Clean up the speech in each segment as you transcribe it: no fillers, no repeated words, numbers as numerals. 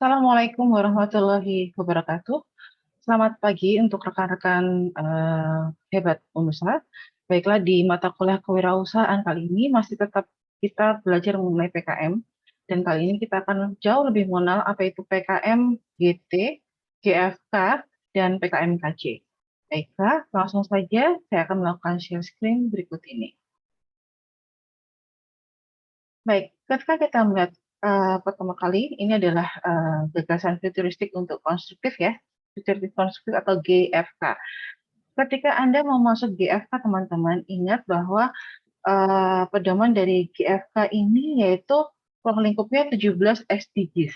Assalamualaikum warahmatullahi wabarakatuh. Selamat pagi untuk rekan-rekan hebat Unusa. Baiklah, di mata kuliah kewirausahaan kali ini masih tetap kita belajar mengenai PKM, dan kali ini kita akan jauh lebih mengenal apa itu PKM GT, GFK, dan PKM KC. Baiklah, langsung saja saya akan melakukan share screen berikut ini. Baik, ketika kita melihat pertama kali, ini adalah gagasan futuristik untuk konstruktif ya, futuristik konstruktif atau GFK. Ketika Anda mau masuk GFK, teman-teman, ingat bahwa pedoman dari GFK ini yaitu ruang lingkupnya 17 SDGs.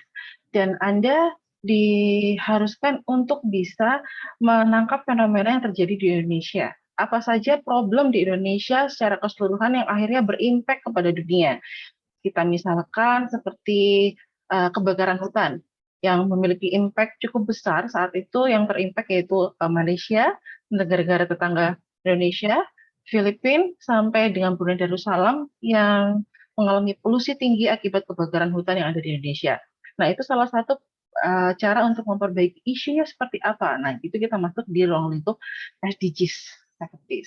Dan Anda diharuskan untuk bisa menangkap fenomena yang terjadi di Indonesia. Apa saja problem di Indonesia secara keseluruhan yang akhirnya berimpact kepada dunia. Kita misalkan seperti kebakaran hutan yang memiliki impact cukup besar saat itu, yang terimpact yaitu Malaysia, negara-negara tetangga Indonesia, Filipina, sampai dengan Brunei Darussalam yang mengalami polusi tinggi akibat kebakaran hutan yang ada di Indonesia. Nah, itu salah satu cara untuk memperbaiki isunya seperti apa. Nah, itu kita masuk di ruang lingkup SDGs,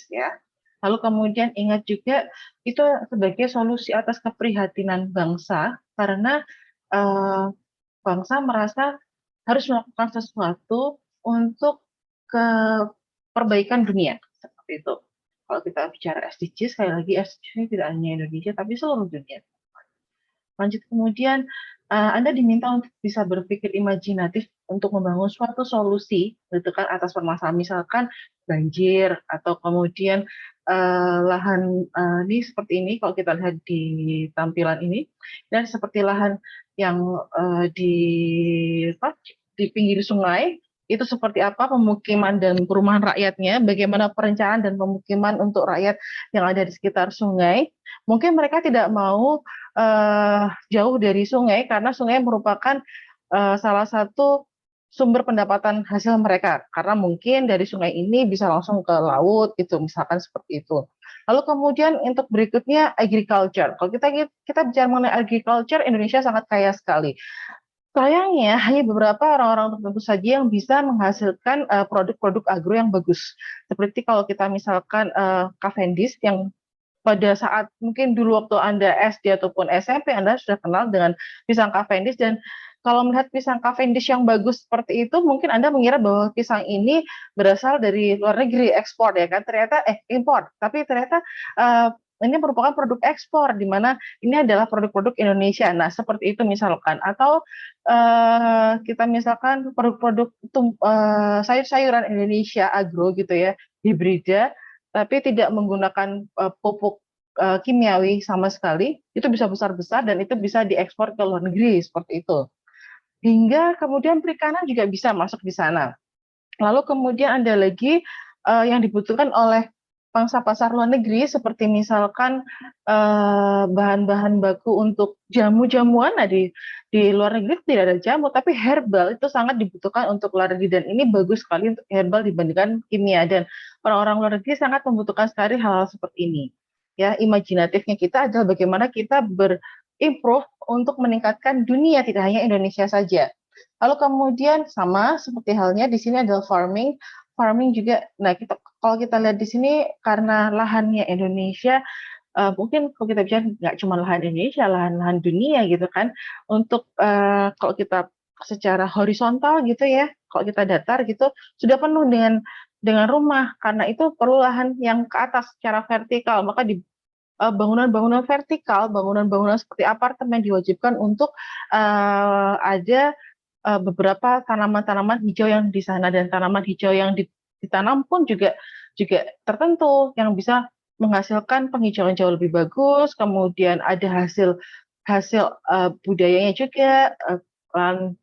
ya. Lalu kemudian ingat juga itu sebagai solusi atas keprihatinan bangsa, karena eh, bangsa merasa harus melakukan sesuatu untuk ke perbaikan dunia, seperti itu. Kalau kita bicara SDGs, sekali lagi SDGs ini tidak hanya Indonesia, tapi seluruh dunia. Lanjut kemudian, Anda diminta untuk bisa berpikir imajinatif untuk membangun suatu solusi gitu kan atas permasalahan, misalkan banjir atau kemudian lahan ini seperti ini kalau kita lihat di tampilan ini, dan seperti lahan yang di di pinggir sungai itu seperti apa pemukiman dan perumahan rakyatnya, bagaimana perencanaan dan pemukiman untuk rakyat yang ada di sekitar sungai. Mungkin mereka tidak mau jauh dari sungai karena sungai merupakan salah satu sumber pendapatan hasil mereka, karena mungkin dari sungai ini bisa langsung ke laut gitu, misalkan seperti itu. Lalu kemudian untuk berikutnya agriculture. Kalau kita bicara mengenai agriculture, Indonesia sangat kaya sekali. Sayangnya hanya beberapa orang-orang tertentu saja yang bisa menghasilkan produk-produk agro yang bagus. Seperti kalau kita misalkan Cavendish yang pada saat mungkin dulu waktu Anda SD ataupun SMP, Anda sudah kenal dengan pisang Cavendish, dan kalau melihat pisang Cavendish yang bagus seperti itu, mungkin Anda mengira bahwa pisang ini berasal dari luar negeri, ekspor ya kan, ternyata impor, tapi ternyata ini merupakan produk ekspor, di mana ini adalah produk-produk Indonesia. Nah, seperti itu misalkan. Atau kita misalkan produk-produk sayur-sayuran Indonesia agro gitu ya, hibrida, tapi tidak menggunakan pupuk kimiawi sama sekali, itu bisa besar-besar dan itu bisa diekspor ke luar negeri seperti itu. Hingga kemudian perikanan juga bisa masuk di sana. Lalu kemudian ada lagi yang dibutuhkan oleh pangsa pasar luar negeri, seperti misalkan bahan-bahan baku untuk jamu-jamuan. Nah, di luar negeri tidak ada jamu, tapi herbal itu sangat dibutuhkan untuk luar negeri, dan ini bagus sekali untuk herbal dibandingkan kimia, dan orang-orang luar negeri sangat membutuhkan sekali hal-hal seperti ini. Ya, imajinatifnya kita adalah bagaimana kita berimprove untuk meningkatkan dunia, tidak hanya Indonesia saja. Lalu kemudian sama seperti halnya di sini adalah farming. Farming juga, nah kalau kita lihat di sini karena lahannya Indonesia, mungkin kalau kita bicara nggak cuma lahan Indonesia, lahan-lahan dunia gitu kan. Untuk kalau kita secara horizontal gitu ya, kalau kita datar gitu sudah penuh dengan rumah, karena itu perlu lahan yang ke atas secara vertikal, maka di bangunan-bangunan vertikal, bangunan-bangunan seperti apartemen diwajibkan untuk ada beberapa tanaman-tanaman hijau yang di sana, dan tanaman hijau yang ditanam pun juga tertentu yang bisa menghasilkan penghijauan jauh lebih bagus, kemudian ada hasil budayanya juga,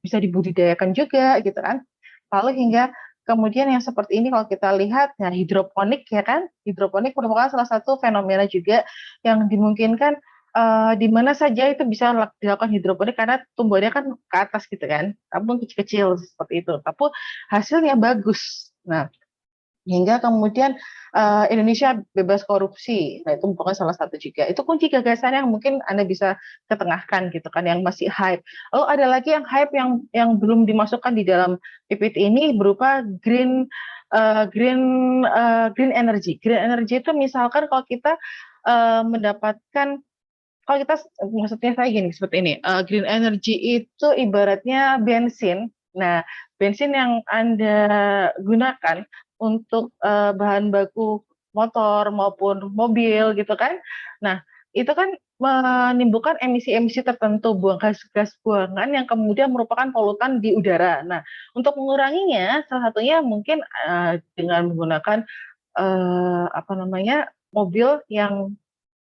bisa dibudidayakan juga gitu kan. Lalu hingga kemudian yang seperti ini kalau kita lihat, ya hidroponik ya kan, hidroponik merupakan salah satu fenomena juga yang dimungkinkan di mana saja itu bisa dilakukan hidroponik, karena tumbuhannya kan ke atas gitu kan, namun kecil-kecil seperti itu, tapi hasilnya bagus. Nah, hingga kemudian Indonesia bebas korupsi. Nah, itu merupakan salah satu juga. Itu kunci gagasan yang mungkin Anda bisa ketengahkan gitu kan, yang masih hype. Lalu ada lagi yang hype yang belum dimasukkan di dalam PPT ini berupa green energy. Green energy itu misalkan kalau kita mendapatkan kalau kita maksudnya saya gini seperti ini, green energy itu ibaratnya bensin. Nah, bensin yang Anda gunakan untuk bahan baku motor maupun mobil gitu kan. Nah, itu kan menimbulkan emisi-emisi tertentu, buang gas-gas buangan yang kemudian merupakan polutan di udara. Nah, untuk menguranginya salah satunya mungkin dengan menggunakan apa namanya, mobil yang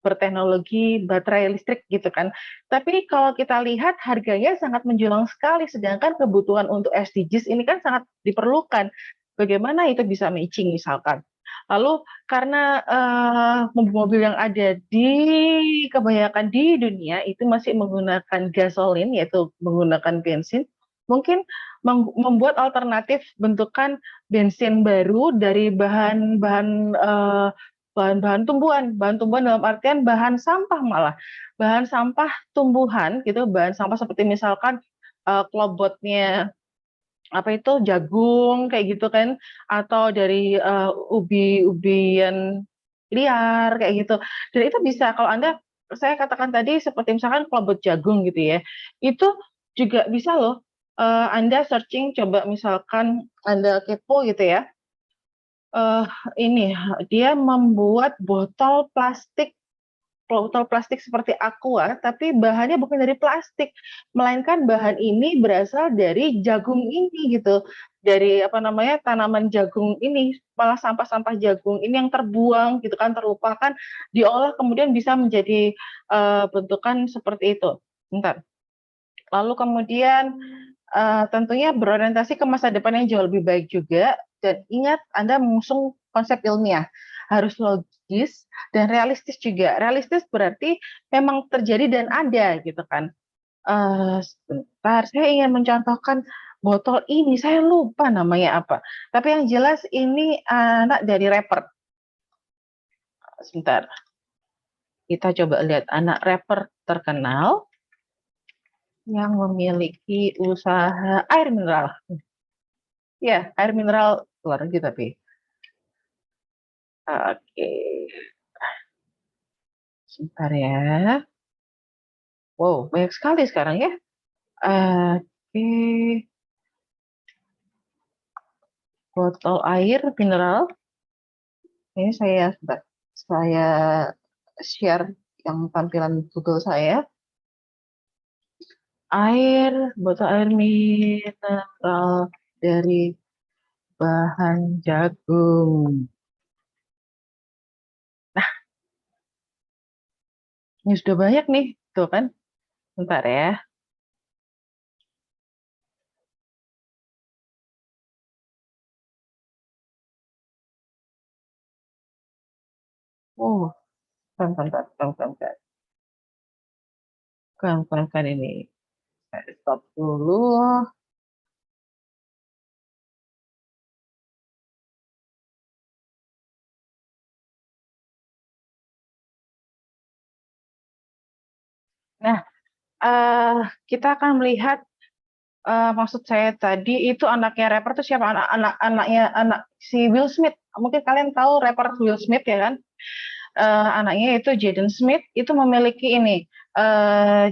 berteknologi baterai listrik gitu kan. Tapi kalau kita lihat harganya sangat menjulang sekali, sedangkan kebutuhan untuk SDGs ini kan sangat diperlukan. Bagaimana itu bisa matching misalkan. Lalu karena mobil-mobil yang ada di kebanyakan di dunia itu masih menggunakan gasolin, yaitu menggunakan bensin, mungkin membuat alternatif bentukan bensin baru dari bahan tumbuhan dalam artian bahan sampah malah bahan sampah tumbuhan gitu, bahan sampah seperti misalkan klobotnya apa itu jagung kayak gitu kan, atau dari ubi-ubian liar kayak gitu. Dan itu bisa kalau Anda, saya katakan tadi seperti misalkan klobot jagung gitu ya, itu juga bisa loh. Anda searching, coba misalkan Anda kepo gitu ya, uh, ini dia membuat botol plastik seperti Aqua, tapi bahannya bukan dari plastik, melainkan bahan ini berasal dari jagung ini gitu, dari apa namanya tanaman jagung ini, malah sampah-sampah jagung ini yang terbuang gitu kan, terlupakan, diolah kemudian bisa menjadi bentukan seperti itu. Bentar. Lalu kemudian tentunya berorientasi ke masa depan yang jauh lebih baik juga. Dan ingat, Anda mengusung konsep ilmiah. Harus logis dan realistis juga. Realistis berarti memang terjadi dan ada gitu kan. Sebentar, saya ingin mencontohkan botol ini. Saya lupa namanya apa. Tapi yang jelas ini anak dari rapper. Sebentar. Kita coba lihat anak rapper terkenal yang memiliki usaha air mineral. Ya, air mineral luar negeri tapi. Oke, sebentar ya. Wow, banyak sekali sekarang ya. Oke, botol air mineral. Ini saya share yang tampilan Google saya. Botol air mineral dari bahan jagung. Nah, ini sudah banyak nih, tuh kan. Bentar ya. Oh, bentar. Bukan ini. Saya stop dulu. Nah, uh, kita akan melihat, maksud saya tadi itu anaknya rapper itu siapa? Anak si Will Smith. Mungkin kalian tahu rapper Will Smith ya kan? Anaknya itu Jaden Smith itu memiliki ini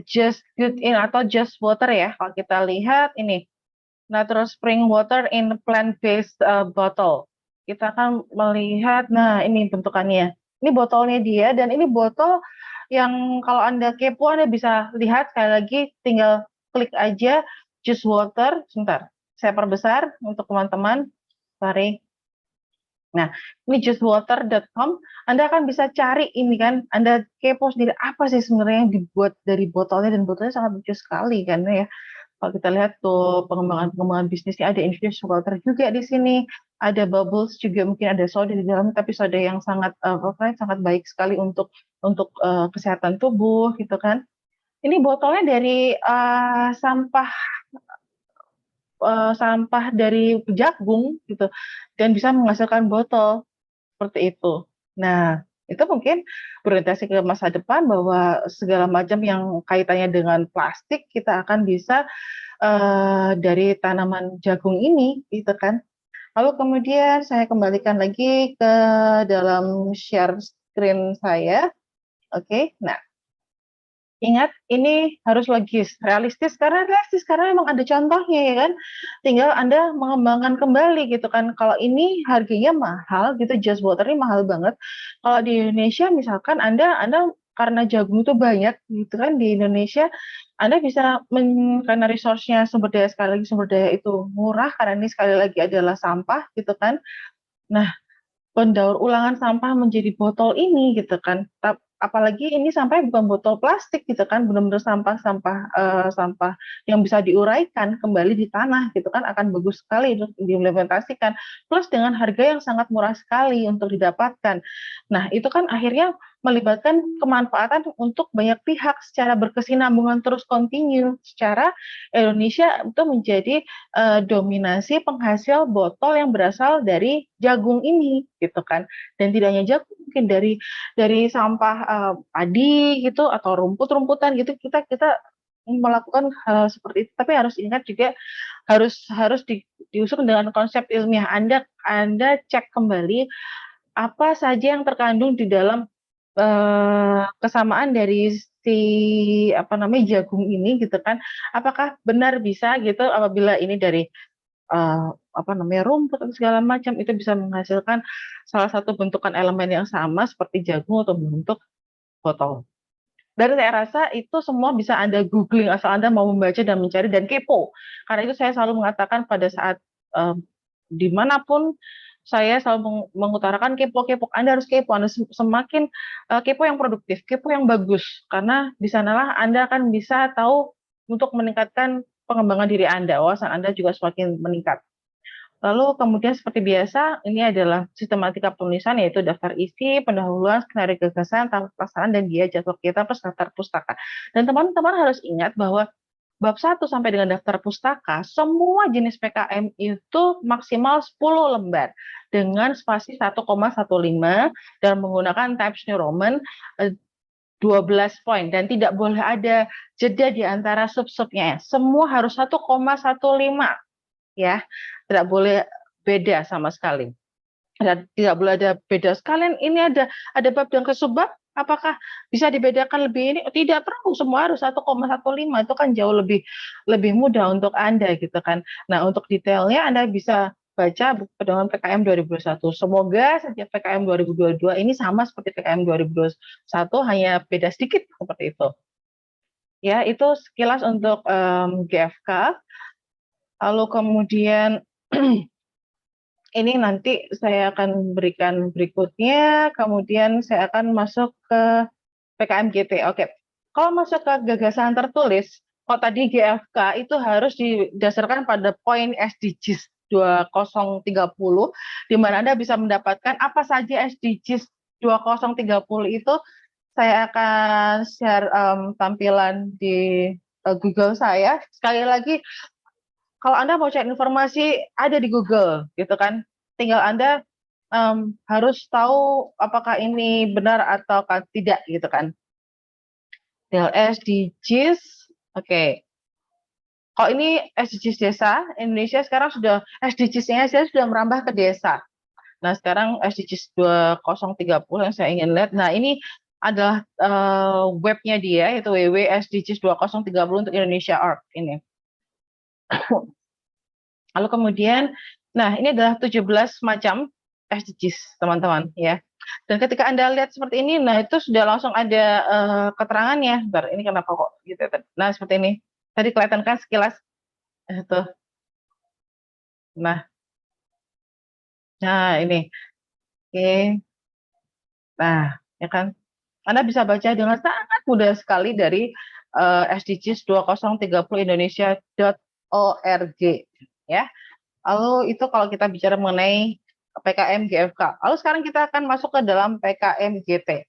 Just Good In atau Just Water ya. Kalau kita lihat ini natural spring water in plant-based bottle. Kita akan melihat, nah ini bentukannya. Ini botolnya dia, dan ini botol yang kalau Anda kepo Anda bisa lihat sekali lagi, tinggal klik aja Just Water. Sebentar, saya perbesar untuk teman-teman. Sorry. Nah, ini justwater.com, Anda akan bisa cari ini kan, Anda kepo sendiri apa sih sebenarnya yang dibuat dari botolnya, dan botolnya sangat lucu sekali kan ya. Kalau kita lihat tuh pengembangan bisnisnya, ada infused water juga di sini, ada bubbles juga, mungkin ada soda di dalamnya, tapi soda yang sangat sangat baik sekali untuk kesehatan tubuh gitu kan. Ini botolnya dari sampah sampah dari jagung gitu dan bisa menghasilkan botol seperti itu. Nah, itu mungkin berorientasi ke masa depan bahwa segala macam yang kaitannya dengan plastik kita akan bisa dari tanaman jagung ini gitu kan. Lalu kemudian saya kembalikan lagi ke dalam share screen saya. Oke. Nah, ingat ini harus logis, realistis karena memang ada contohnya ya kan. Tinggal Anda mengembangkan kembali gitu kan. Kalau ini harganya mahal gitu, just water ini mahal banget. Kalau di Indonesia misalkan Anda karena jagung itu banyak gitu kan di Indonesia, Anda bisa karena resource-nya sumber daya sekali lagi sumber daya itu murah karena ini sekali lagi adalah sampah gitu kan. Nah, pendaur ulangan sampah menjadi botol ini gitu kan. Apalagi ini sampahnya bukan botol plastik gitu kan, benar-benar sampah yang bisa diuraikan kembali di tanah gitu kan, akan bagus sekali untuk diimplementasikan. Plus dengan harga yang sangat murah sekali untuk didapatkan. Nah, itu kan akhirnya melibatkan kemanfaatan untuk banyak pihak secara berkesinambungan terus kontinu. Secara Indonesia itu menjadi dominasi penghasil botol yang berasal dari jagung ini gitu kan. Dan tidak hanya jagung, mungkin dari sampah padi gitu atau rumput-rumputan gitu kita melakukan hal seperti itu. Tapi harus ingat juga harus diusung dengan konsep ilmiah. Anda cek kembali apa saja yang terkandung di dalam kesamaan dari si jagung ini gitu kan. Apakah benar bisa gitu apabila ini dari rumput atau segala macam itu bisa menghasilkan salah satu bentukan elemen yang sama seperti jagung atau bentuk botol. Dan saya rasa itu semua bisa Anda googling asal Anda mau membaca dan mencari dan kepo. Karena itu saya selalu mengatakan pada saat dimanapun saya selalu mengutarakan kepo-kepo. Anda harus kepo. Anda semakin kepo yang produktif, kepo yang bagus. Karena di sanalah Anda akan bisa tahu untuk meningkatkan pengembangan diri Anda. Wawasan Anda juga semakin meningkat. Lalu kemudian seperti biasa, ini adalah sistematika penulisan yaitu daftar isi, pendahuluan, skenario gagasan, tahap pelaksanaan, dan biaya jadwal kita plus daftar pustaka. Dan teman-teman harus ingat bahwa bab 1 sampai dengan daftar pustaka, semua jenis PKM itu maksimal 10 lembar dengan spasi 1,15 dan menggunakan Times New Roman 12 poin dan tidak boleh ada jeda di antara sub-subnya. Semua harus 1,15 ya, tidak boleh beda sama sekali. Dan tidak boleh ada beda sekalian. Ini ada bab dan kesubbab, apakah bisa dibedakan lebih ini? Tidak perlu, semua harus 1,15. Itu kan jauh lebih mudah untuk Anda gitu kan. Nah, untuk detailnya Anda bisa baca buku pedoman PKM 2021. Semoga saja PKM 2022 ini sama seperti PKM 2021, hanya beda sedikit seperti itu. Ya, itu sekilas untuk GFK. Lalu kemudian ini nanti saya akan berikan berikutnya, kemudian saya akan masuk ke PKM GT. Oke, kalau masuk ke gagasan tertulis, kalau tadi GFK itu harus didasarkan pada poin SDGs 2030, di mana Anda bisa mendapatkan apa saja SDGs 2030 itu. Saya akan share tampilan di Google saya. Sekali lagi, kalau Anda mau cari informasi ada di Google gitu kan, tinggal Anda harus tahu apakah ini benar atau tidak gitu kan. Tinggal SDGs, oke. Kalau ini SDGs desa, Indonesia sekarang sudah SDGs-nya sudah merambah ke desa. Nah, sekarang SDGs 2030 yang saya ingin lihat. Nah, ini adalah webnya dia, yaitu www.sdgs 2030 untuk Indonesia.org ini. Lalu kemudian, nah ini adalah 17 macam SDGs, teman-teman ya. Dan ketika Anda lihat seperti ini, nah itu sudah langsung ada keterangannya. Bentar, ini kenapa kok gitu? Nah, seperti ini. Tadi kelihatan kan sekilas itu. Nah, ini. Oke. Nah, ya kan. Anda bisa baca dengan sangat mudah sekali dari SDGs 2030 Indonesia.org ya. Lalu itu kalau kita bicara mengenai PKM GFK. Lalu sekarang kita akan masuk ke dalam PKM GT.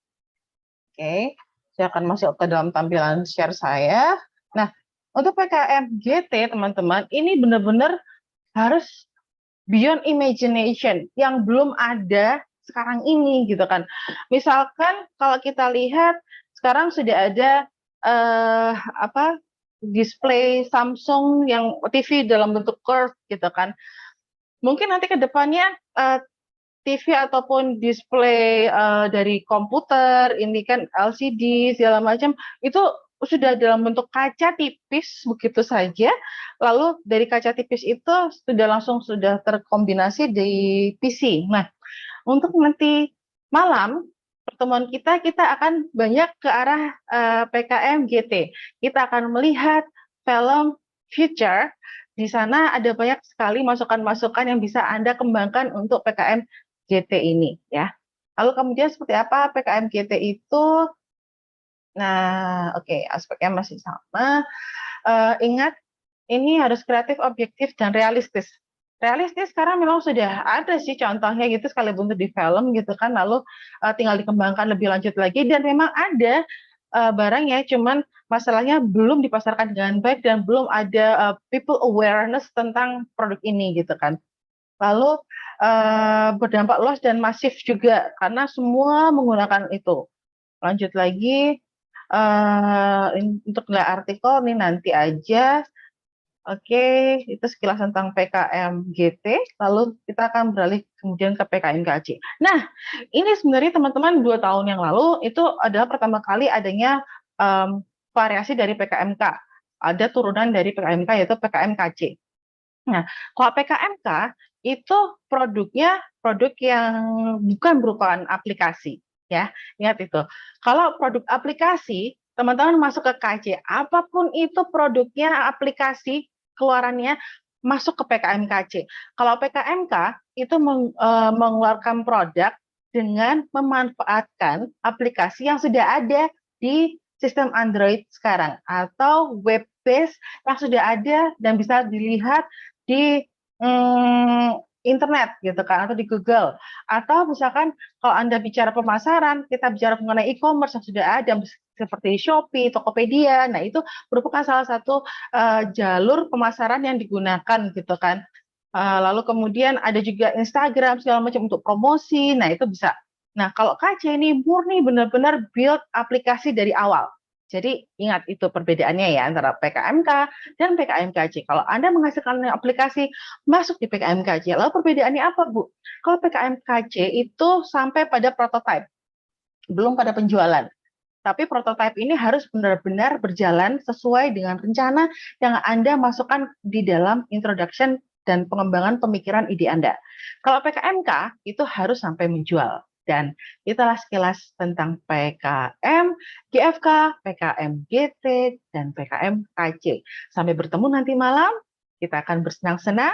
Oke, saya akan masuk ke dalam tampilan share saya. Nah, Untuk PKM GT, teman-teman, ini benar-benar harus beyond imagination yang belum ada sekarang ini gitu kan. Misalkan kalau kita lihat sekarang sudah ada apa display Samsung yang TV dalam bentuk curve gitu kan. Mungkin nanti ke depannya TV ataupun display dari komputer ini kan LCD segala macam itu sudah dalam bentuk kaca tipis begitu saja. Lalu dari kaca tipis itu sudah terkombinasi di PC. Nah, untuk nanti malam pertemuan kita akan banyak ke arah PKM GT. Kita akan melihat film future. Di sana ada banyak sekali masukan-masukan yang bisa Anda kembangkan untuk PKM GT ini ya. Lalu kemudian seperti apa PKM GT itu? Nah, oke, aspeknya masih sama. Ingat, ini harus kreatif, objektif, dan realistis. Realistis karena memang sudah ada sih contohnya gitu sekalipun itu di film gitu kan, lalu tinggal dikembangkan lebih lanjut lagi dan memang ada barang ya, cuman masalahnya belum dipasarkan dengan baik dan belum ada people awareness tentang produk ini gitu kan. Lalu berdampak luas dan masif juga karena semua menggunakan itu. Lanjut lagi untuk nggak artikel nih nanti aja. Oke, itu sekilas tentang PKM GT, lalu kita akan beralih kemudian ke PKM KC. Nah, ini sebenarnya teman-teman 2 tahun yang lalu itu adalah pertama kali adanya variasi dari PKMK. Ada turunan dari PKMK yaitu PKM KC. Nah, kalau PKMK itu produknya produk yang bukan berupa aplikasi, ya. Ingat itu. Kalau produk aplikasi, teman-teman masuk ke KC, apapun itu produknya, aplikasi keluarannya masuk ke PKM KC. Kalau PKMK itu mengeluarkan produk dengan memanfaatkan aplikasi yang sudah ada di sistem Android sekarang atau web base yang sudah ada dan bisa dilihat di internet gitu kan atau di Google atau misalkan kalau Anda bicara pemasaran kita bicara mengenai e-commerce yang sudah ada seperti Shopee, Tokopedia, nah itu merupakan salah satu jalur pemasaran yang digunakan gitu kan. Lalu kemudian ada juga Instagram segala macam untuk promosi, nah itu bisa. Nah kalau KC ini murni benar-benar build aplikasi dari awal. Jadi ingat itu perbedaannya ya antara PKMK dan PKMKC. Kalau Anda menghasilkan aplikasi masuk di PKMKC, lalu perbedaannya apa Bu? Kalau PKMKC itu sampai pada prototype, belum pada penjualan. Tapi prototipe ini harus benar-benar berjalan sesuai dengan rencana yang Anda masukkan di dalam introduction dan pengembangan pemikiran ide Anda. Kalau PKMK itu harus sampai menjual. Dan itulah sekilas tentang PKM, GFK, PKM GT, dan PKM KC. Sampai bertemu nanti malam, kita akan bersenang-senang.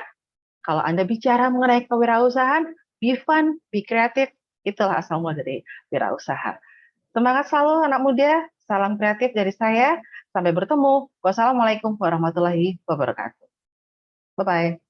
Kalau Anda bicara mengenai kewirausahaan, be fun, be creative, itulah asal muasal dari wirausaha. Semangat selalu anak muda, salam kreatif dari saya. Sampai bertemu. Wassalamualaikum warahmatullahi wabarakatuh. Bye-bye.